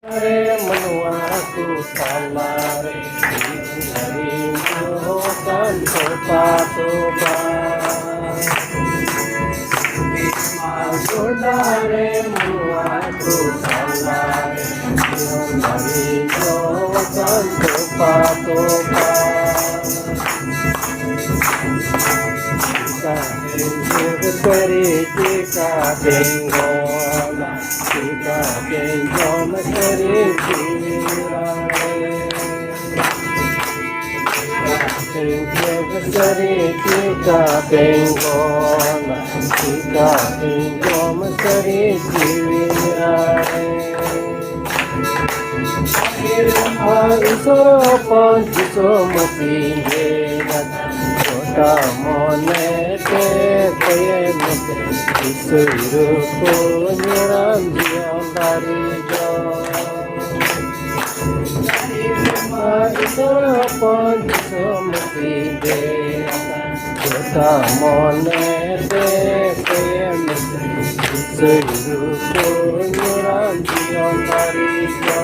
Re manuaku salare Hingari mohokan sopa-sopa Sodare manuaku salare Hingari mohokan sopa-sopa Jika bengola Jika bengola kare jirare Jika bengola Jika bengola kare jirare Isoro panjiso mopinera Kota monete payemete Isuru kunyiram diandarijo Isoro panjiso mopinera Kota monete payemete Isuru kunyiram diandarijo